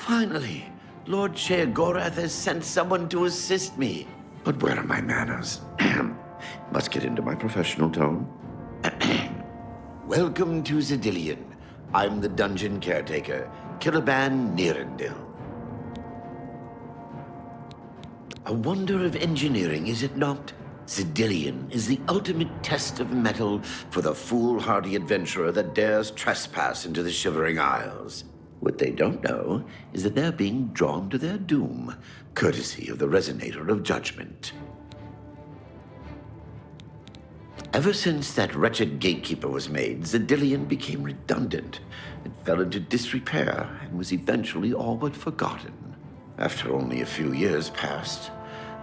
Finally, Lord Sheogorath has sent someone to assist me. But where are my manners? Must get into my professional tone. Welcome to Zidillion. I'm the dungeon caretaker, Killaban Nirendil. A wonder of engineering, is it not? Zidillion is the ultimate test of mettle for the foolhardy adventurer that dares trespass into the Shivering Isles. What they don't know is that they're being drawn to their doom, courtesy of the Resonator of Judgment. Ever since that wretched gatekeeper was made, Zidillion became redundant. It fell into disrepair and was eventually all but forgotten. After only a few years passed,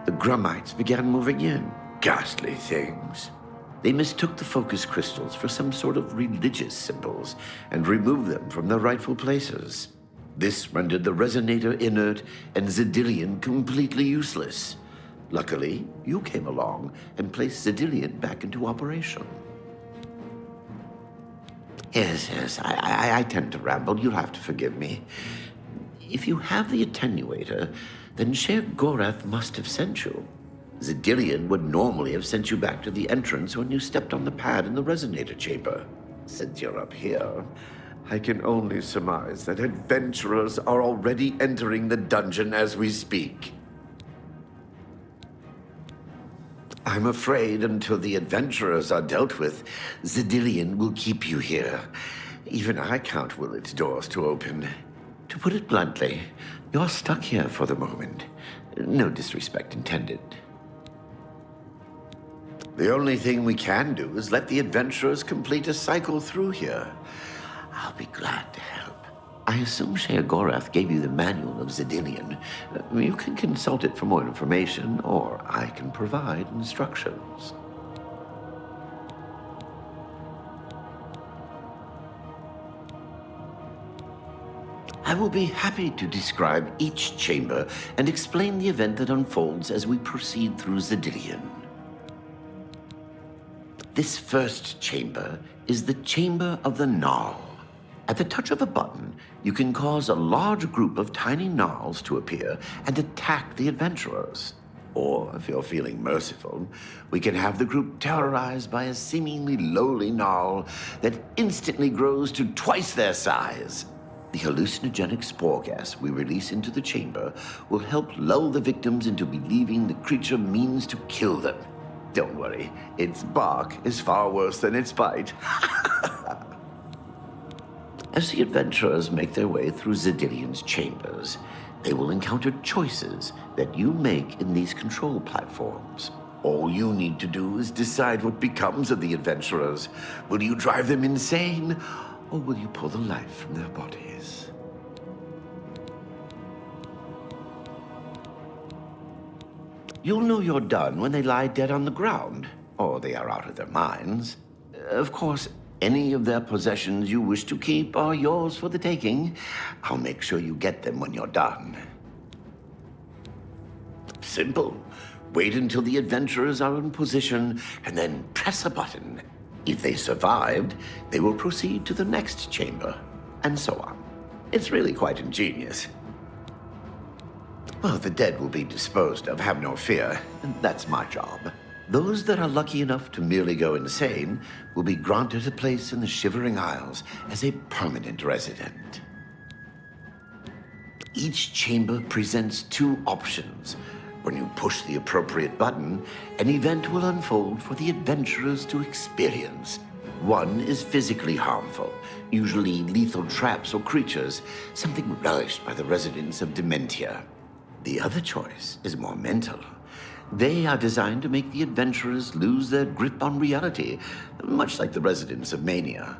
the Grummites began moving in. Ghastly things. They mistook the focus crystals for some sort of religious symbols and removed them from their rightful places. This rendered the Resonator inert and Zidillion completely useless. Luckily, you came along and placed Zidillion back into operation. Yes, I tend to ramble. You'll have to forgive me. If you have the attenuator, then Sheogorath must have sent you. Zidillion would normally have sent you back to the entrance when you stepped on the pad in the Resonator chamber. Since you're up here, I can only surmise that adventurers are already entering the dungeon as we speak. I'm afraid until the adventurers are dealt with, Zidillion will keep you here. Even I can't will its doors to open. To put it bluntly, you're stuck here for the moment. No disrespect intended. The only thing we can do is let the adventurers complete a cycle through here. I'll be glad to help. I assume Sheogorath gave you the manual of Zidillion. You can consult it for more information, or I can provide instructions. I will be happy to describe each chamber and explain the event that unfolds as we proceed through Zidillion. This first chamber is the Chamber of the Gnarl. At the touch of a button, you can cause a large group of tiny gnarls to appear and attack the adventurers. Or, if you're feeling merciful, we can have the group terrorized by a seemingly lowly gnarl that instantly grows to twice their size. The hallucinogenic spore gas we release into the chamber will help lull the victims into believing the creature means to kill them. Don't worry, its bark is far worse than its bite. As the adventurers make their way through Zidillion's chambers, they will encounter choices that you make in these control platforms. All you need to do is decide what becomes of the adventurers. Will you drive them insane, or will you pull the life from their bodies? You'll know you're done when they lie dead on the ground, or they are out of their minds. Of course, any of their possessions you wish to keep are yours for the taking. I'll make sure you get them when you're done. Simple. Wait until the adventurers are in position, and then press a button. If they survived, they will proceed to the next chamber, and so on. It's really quite ingenious. Well, the dead will be disposed of, have no fear. That's my job. Those that are lucky enough to merely go insane will be granted a place in the Shivering Isles as a permanent resident. Each chamber presents two options. When you push the appropriate button, an event will unfold for the adventurers to experience. One is physically harmful, usually lethal traps or creatures, something relished by the residents of Dementia. The other choice is more mental. They are designed to make the adventurers lose their grip on reality, much like the residents of Mania.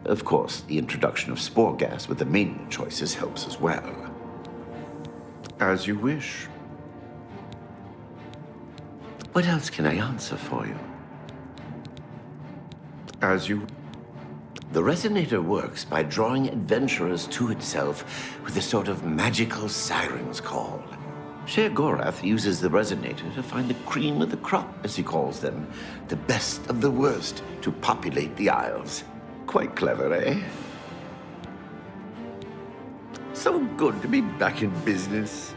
Of course, the introduction of spore gas with the Mania choices helps as well. As you wish. What else can I answer for you? As you... The Resonator works by drawing adventurers to itself with a sort of magical siren's call. Sheogorath uses the Resonator to find the cream of the crop, as he calls them, the best of the worst, to populate the Isles. Quite clever, eh? So good to be back in business.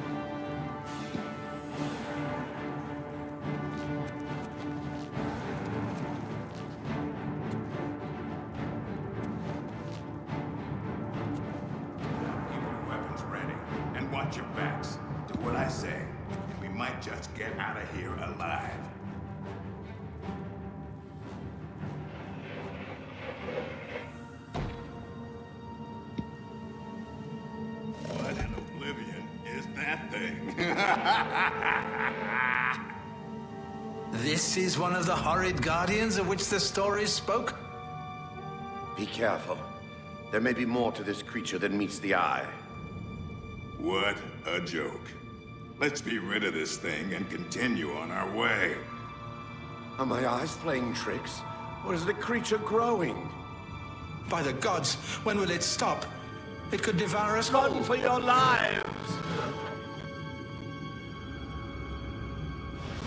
Keep your weapons ready and watch your backs. Do what I say, and we might just get out of here alive. What in Oblivion is that thing? This is one of the horrid guardians of which the stories spoke? Be careful. There may be more to this creature than meets the eye. What a joke. Let's be rid of this thing and continue on our way. Are my eyes playing tricks? Or is the creature growing? By the gods, when will it stop? It could devour us Run all. for your lives!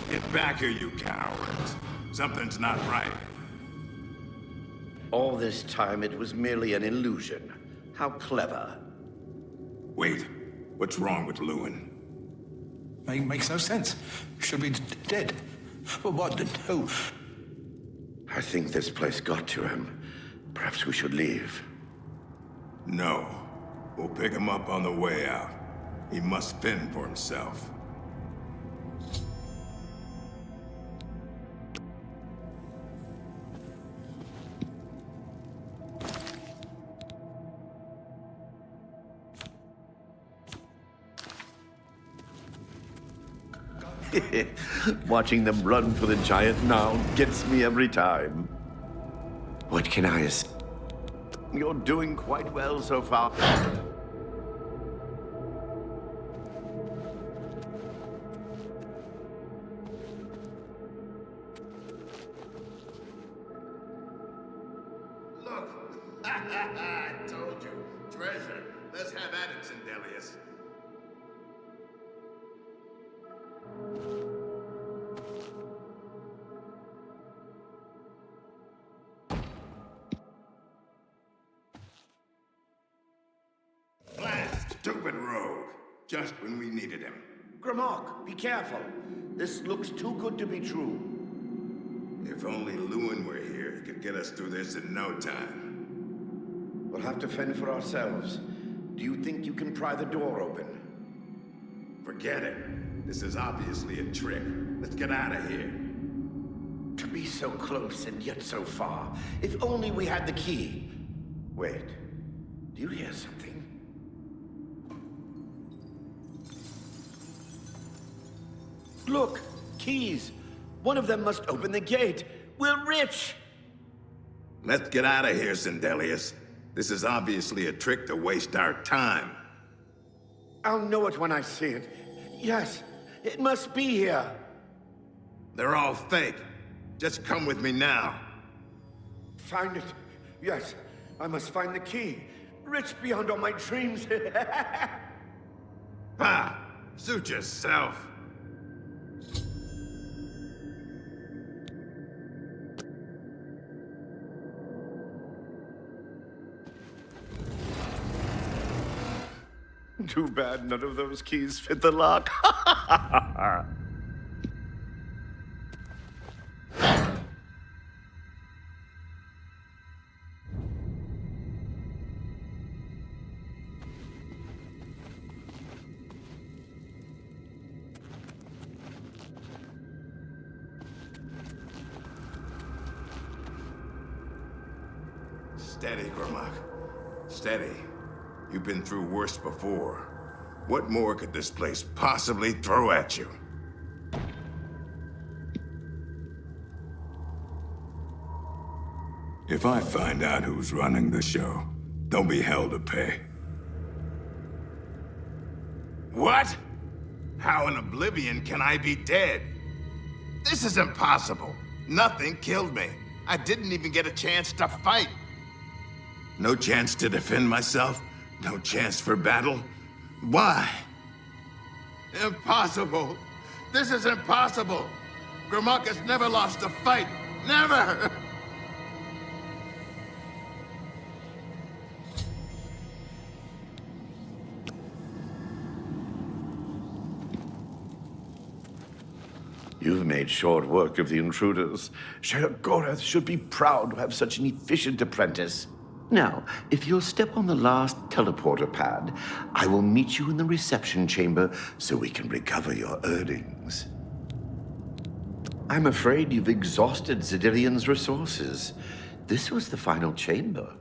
Get back here, you cowards. Something's not right. All this time it was merely an illusion. How clever. Wait, what's wrong with Lewin? Makes no sense. Should be dead. But what? Who? I think this place got to him. Perhaps we should leave. No. We'll pick him up on the way out. He must fend for himself. Watching them run for the giant now gets me every time. What can I say? You're doing quite well so far. Look! I told you. Treasure. Let's have at it, Sindelius. Blast! Stupid rogue. Just when we needed him. Grimok, be careful. This looks too good to be true. If only Lewin were here, he could get us through this in no time. We'll have to fend for ourselves. Do you think you can pry the door open? Forget it. This is obviously a trick. Let's get out of here. To be so close and yet so far. If only we had the key. Wait. Do you hear something? Look! Keys! One of them must open the gate. We're rich! Let's get out of here, Sindelius. This is obviously a trick to waste our time. I'll know it when I see it. Yes, it must be here. They're all fake. Just come with me now. Find it. Yes, I must find the key. Rich beyond all my dreams. Ha! Suit yourself. Too bad none of those keys fit the lock. Steady, Grimok. Steady. You've been through worse before. What more could this place possibly throw at you? If I find out who's running the show, don't be held to pay. What? How in Oblivion can I be dead? This is impossible. Nothing killed me. I didn't even get a chance to fight. No chance to defend myself? No chance for battle? Why? Impossible! This is impossible! Grimok has never lost a fight! Never! You've made short work of the intruders. Sheogorath should be proud to have such an efficient apprentice. Now, if you'll step on the last teleporter pad, I will meet you in the reception chamber so we can recover your earnings. I'm afraid you've exhausted Zedilion's resources. This was the final chamber.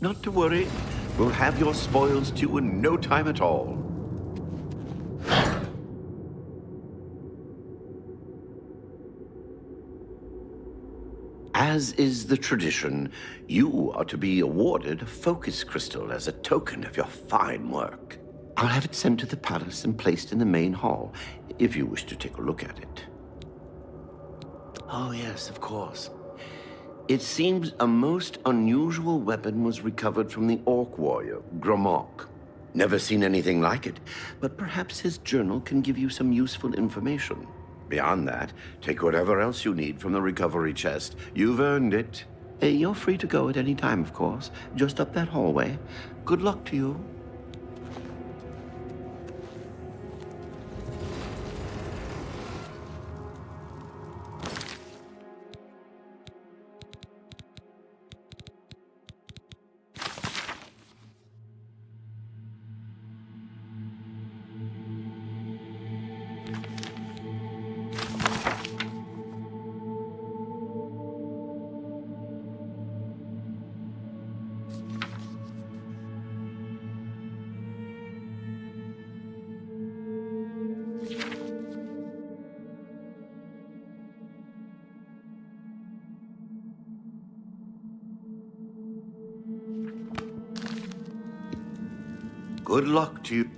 Not to worry, we'll have your spoils too in no time at all. As is the tradition, you are to be awarded a focus crystal as a token of your fine work. I'll have it sent to the palace and placed in the main hall, if you wish to take a look at it. Oh yes, of course. It seems a most unusual weapon was recovered from the orc warrior, Gromok. Never seen anything like it, but perhaps his journal can give you some useful information. Beyond that, take whatever else you need from the recovery chest. You've earned it. You're free to go at any time, of course. Just up that hallway. Good luck to you. Good luck to you.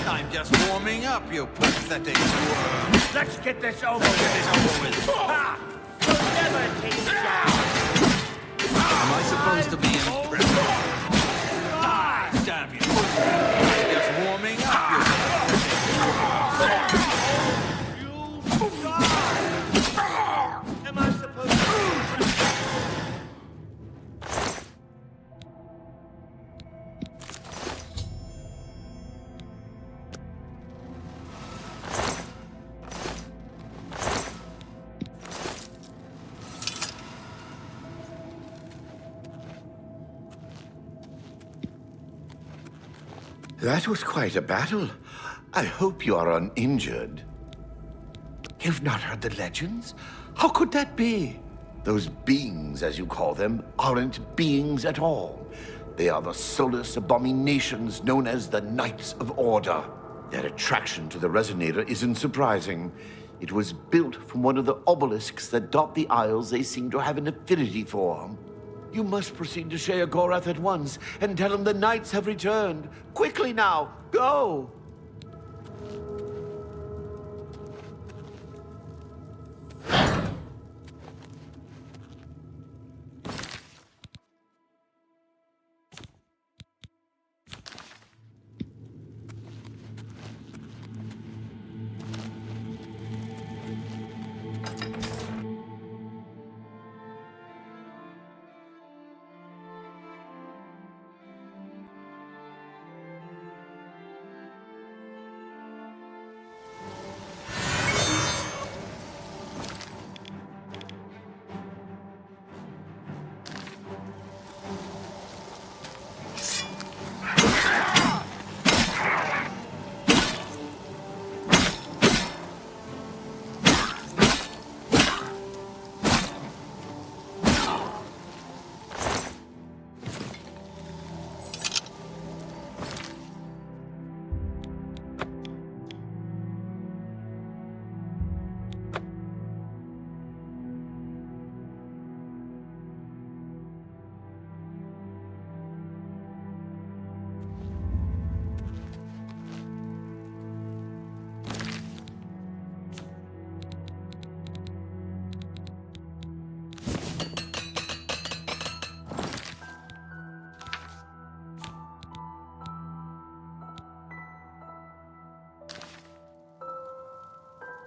I'm just warming up, you pathetic worm. Let's get this over with. Ha! We'll never take you down. Am I supposed to be impressed? Die, damn you. I'm just warming up, you You die! Am I supposed to... That was quite a battle. I hope you are uninjured. You've not heard the legends? How could that be? Those beings, as you call them, aren't beings at all. They are the soulless abominations known as the Knights of Order. Their attraction to the Resonator isn't surprising. It was built from one of the obelisks that dot the isles they seem to have an affinity for. You must proceed to Sheogorath at once and tell him the knights have returned. Quickly now, go!